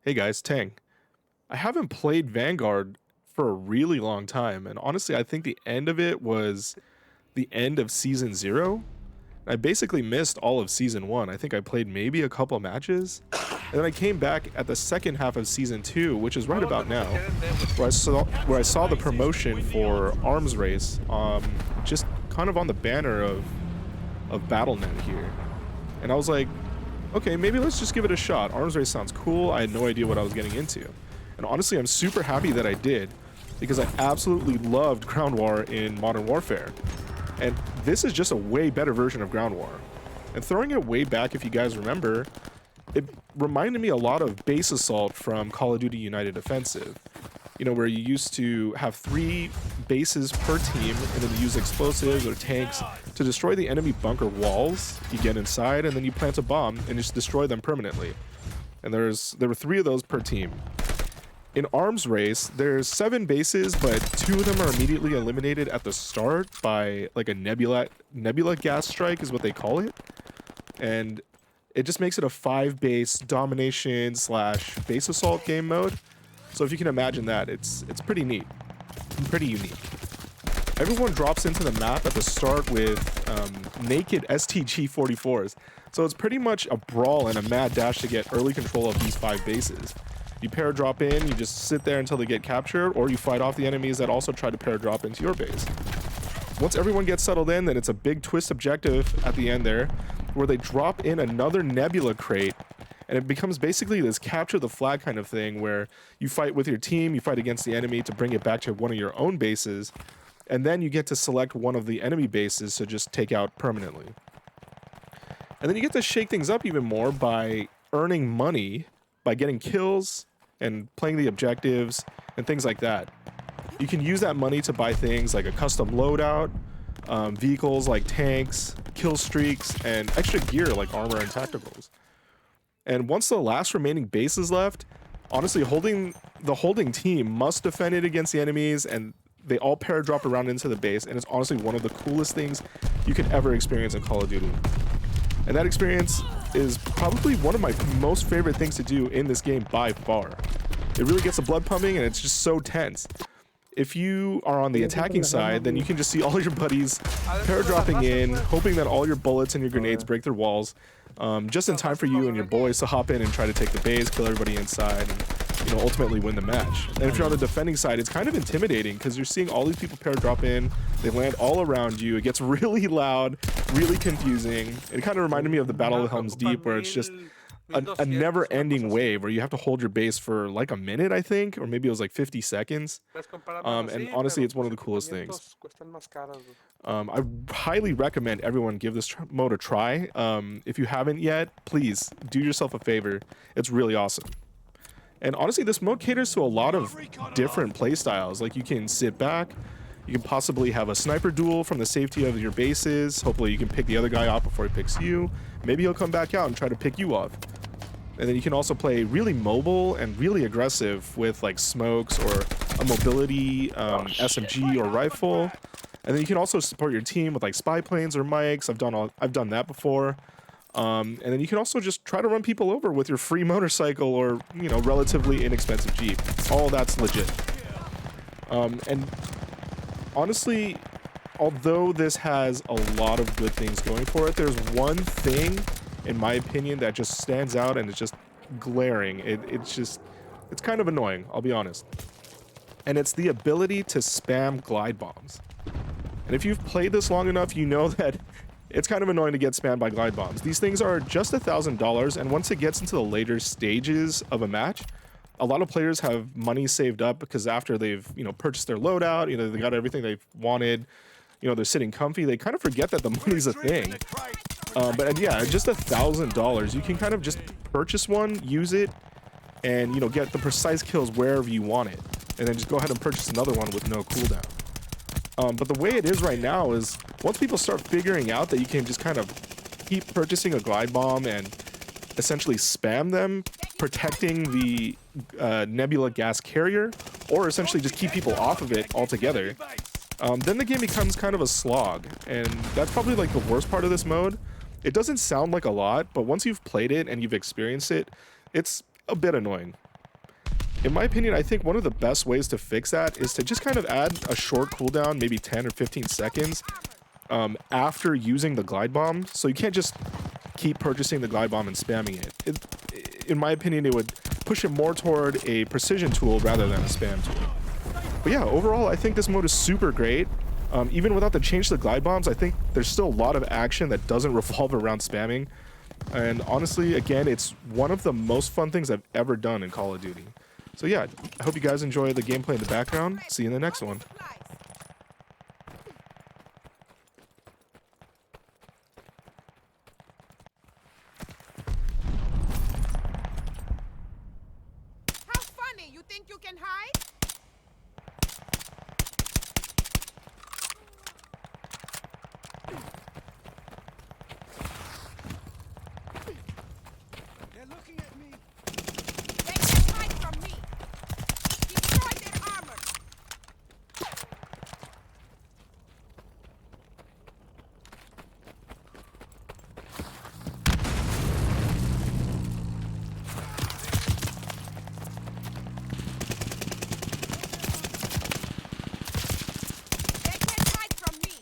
Hey guys, Tang. I haven't played Vanguard for a really long time, and honestly, I think the end of it was the end of Season 0. I basically missed all of Season 1. I think I played maybe a couple matches, and then I came back at the second half of Season 2, which is right about now, where I saw the promotion for Arms Race, just kind of on the banner of BattleNet here. And I was like, okay, maybe let's just give it a shot. Arms Race sounds cool. I had no idea what I was getting into. And honestly, I'm super happy that I did, because I absolutely loved Ground War in Modern Warfare. And this is just a way better version of Ground War. And throwing it way back, if you guys remember, it reminded me a lot of Base Assault from Call of Duty United Offensive. You know, where you used to have 3 bases per team, and then you use explosives or tanks to destroy the enemy bunker walls. You get inside, and then you plant a bomb and just destroy them permanently. And there were 3 of those per team. In Arms Race, there's 7 bases, but 2 of them are immediately eliminated at the start by like a nebula gas strike is what they call it. And it just makes it a 5 base domination / base assault game mode. So if you can imagine that, it's pretty neat and pretty unique. Everyone drops into the map at the start with naked STG-44s. So it's pretty much a brawl and a mad dash to get early control of these 5 bases. You paradrop in, you just sit there until they get captured, or you fight off the enemies that also try to paradrop into your base. Once everyone gets settled in, then it's a big twist objective at the end there, where they drop in another nebula crate, and it becomes basically this capture the flag kind of thing, where you fight with your team, you fight against the enemy to bring it back to one of your own bases, and then you get to select one of the enemy bases to just take out permanently. And then you get to shake things up even more by earning money by getting kills and playing the objectives and things like that. You can use that money to buy things like a custom loadout, vehicles like tanks, kill streaks, and extra gear like armor and tacticals. And once the last remaining base is left, honestly, the holding team must defend it against the enemies, and they all paradrop around into the base, and it's honestly one of the coolest things you could ever experience in Call of Duty. And that experience is probably one of my most favorite things to do in this game by far. It really gets the blood pumping, and it's just so tense. If you are on the attacking side, then you can just see all your buddies paradropping in, hoping that all your bullets and your grenades break their walls, just in time for you and your boys to hop in and try to take the base, kill everybody inside, and ultimately win the match. And if you're on the defending side, it's kind of intimidating because you're seeing all these people paradrop in, they land all around you, it gets really loud, really confusing. It kind of reminded me of the Battle of Helm's Deep, where it's just a never-ending wave where you have to hold your base for like a minute, I think, or maybe it was like 50 seconds. And honestly, it's one of the coolest things. I highly recommend everyone give this mode a try. If you haven't yet, please do yourself a favor. It's really awesome. And honestly, this mode caters to a lot of different playstyles. Like, you can sit back, you can possibly have a sniper duel from the safety of your bases. Hopefully you can pick the other guy off before he picks you. Maybe he'll come back out and try to pick you off. And then you can also play really mobile and really aggressive with like smokes or a mobility SMG or rifle. And then you can also support your team with like spy planes or mics. I've done that before. And then you can also just try to run people over with your free motorcycle or, relatively inexpensive Jeep. All that's legit. And honestly, although this has a lot of good things going for it, there's one thing, in my opinion, that just stands out, and it's just glaring. It's kind of annoying, I'll be honest. And it's the ability to spam glide bombs. And if you've played this long enough, you know that it's kind of annoying to get spammed by glide bombs. These things are just $1,000, and once it gets into the later stages of a match, a lot of players have money saved up because after they've, purchased their loadout, they got everything they've wanted, they're sitting comfy, they kind of forget that the money's a thing. But yeah, just $1,000, you can kind of just purchase one, use it, and, get the precise kills wherever you want it. And then just go ahead and purchase another one with no cooldown. But the way it is right now is, once people start figuring out that you can just kind of keep purchasing a glide bomb and essentially spam them, protecting the nebula gas carrier, or essentially just keep people off of it altogether, then the game becomes kind of a slog. And that's probably like the worst part of this mode. It doesn't sound like a lot, but once you've played it and you've experienced it, it's a bit annoying. In my opinion, I think one of the best ways to fix that is to just kind of add a short cooldown, maybe 10 or 15 seconds after using the glide bomb. So you can't just keep purchasing the glide bomb and spamming it. In my opinion, it would push it more toward a precision tool rather than a spam tool. But yeah, overall, I think this mode is super great. Even without the change to the glide bombs, I think there's still a lot of action that doesn't revolve around spamming. And honestly, again, it's one of the most fun things I've ever done in Call of Duty. So yeah, I hope you guys enjoy the gameplay in the background. See you in the next one. How funny! You think you can hide? They're looking at me. They can hide from me. Destroy their armor. They can hide from me.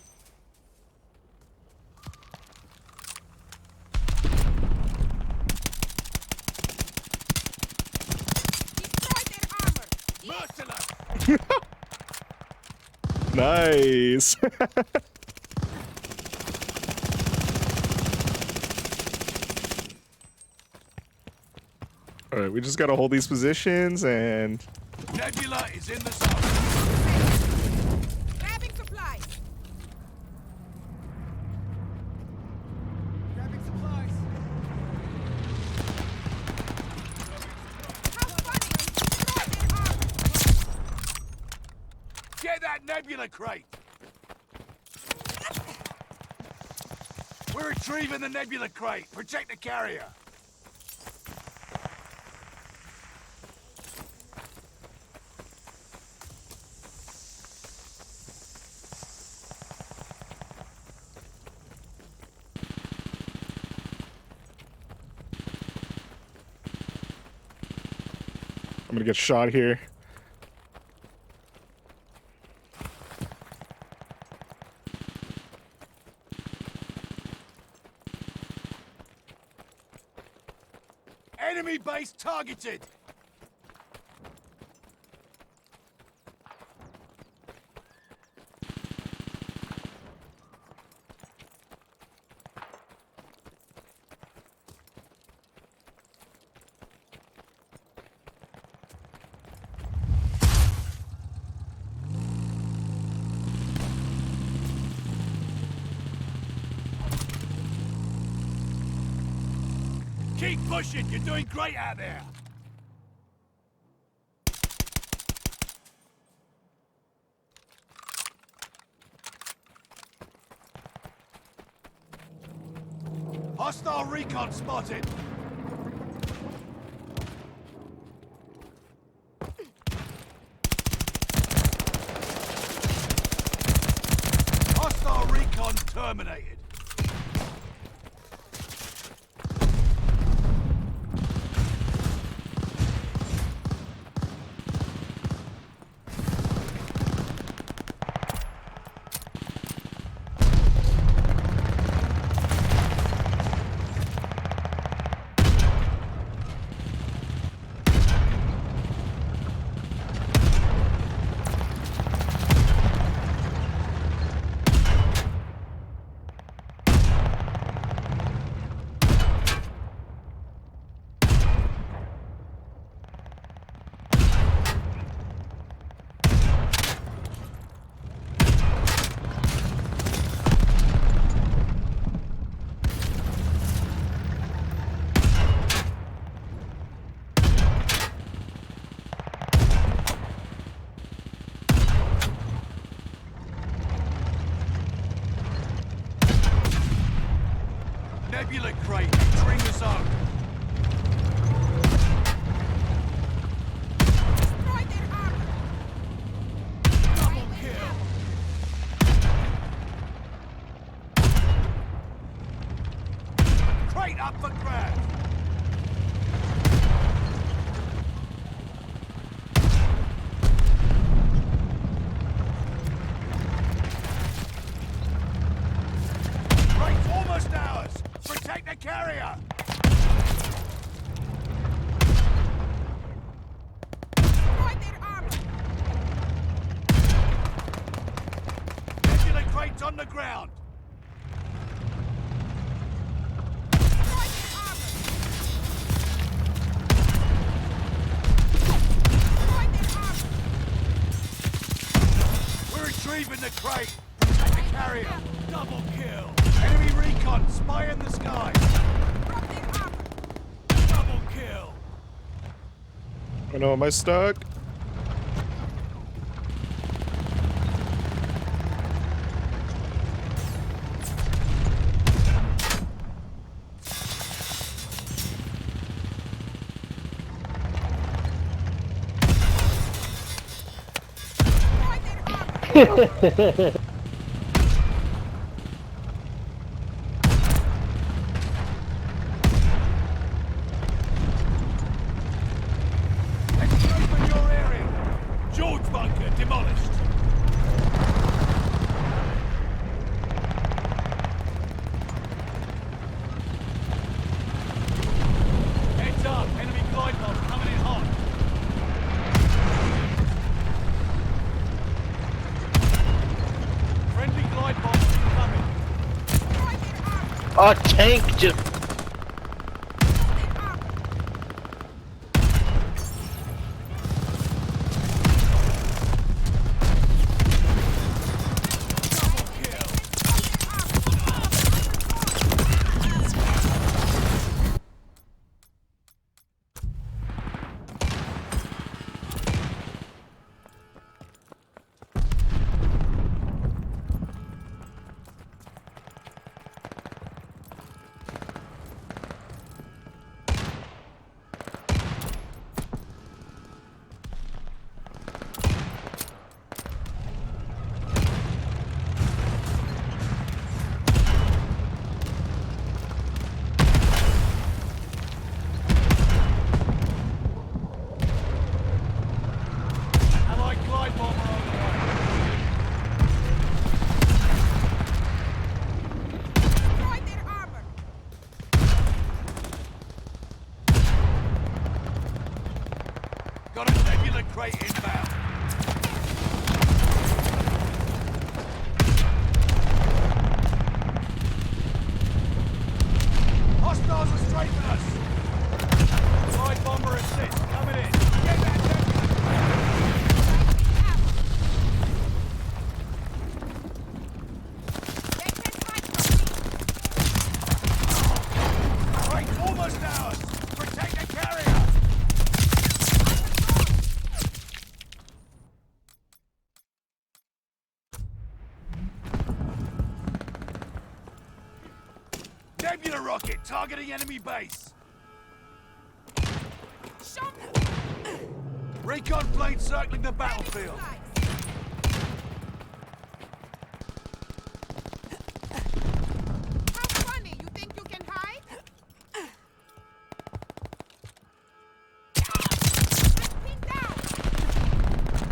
Destroy their armor. Merciless! Nice. All right, we just gotta hold these positions and Nebula is in the zone. Grabbing supplies. Grabbing supplies. How funny! Destroy their armor. Get that Nebula crate. We're retrieving the Nebula crate. Protect the carrier. I'm gonna get shot here. Enemy base targeted. Keep pushing. You're doing great out there. Hostile recon spotted. Hostile recon terminated. Nebula crate entering the zone. Destroy their armor. Double kill. Crate up for grabs. ground. Destroy their armor. Destroy their armor. We're retrieving the crate. Protect the carrier. Double kill. Enemy recon. Spy in the sky. Drop their armor. Double kill. I know, am I stuck? Destroy their armor. Escape in your area. George bunker demolished. Heads up. Enemy glide bomb coming in hot. Friendly glide bomb incoming. Destroy their armor. Oh, tank just. Their armor. Double kill. Allied glide bomber on the way. Destroy their armor. Got a nebula crate inbound. Hostiles are strafing us. Glide bomber assist coming in. Get that They can hide from me. crate almost ours. Protect the carrier. Nebula rocket targeting enemy base. Show me. Recon plane circling the battlefield. Supplies. How funny, you think you can hide? I'm pinned down.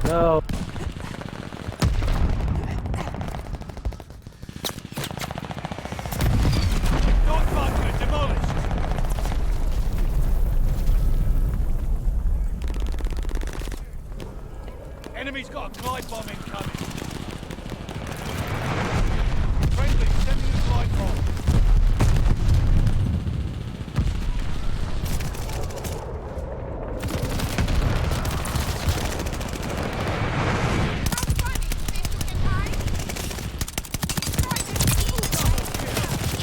No. Dog bunker demolished. Enemy's got a glide bomb incoming. Friendly, sending a glide bomb. How funny, you think you can hide? Destroy them.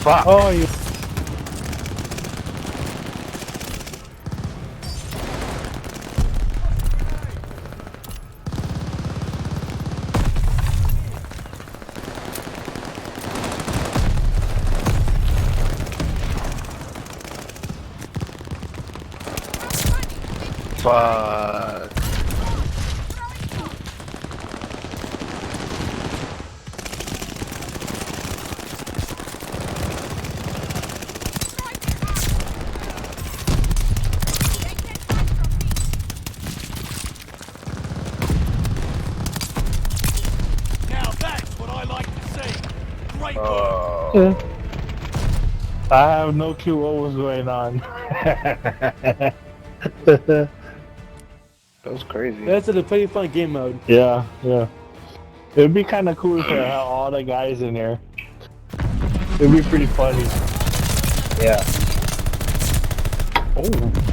Fuck. Oh, you. Fuck. Now that's what I like to see. Great work. Oh. I have no clue what was going on. That was crazy. That's a pretty fun game mode. Yeah, yeah. It'd be kind of cool if I had all the guys in here. It'd be pretty funny. Yeah. Oh.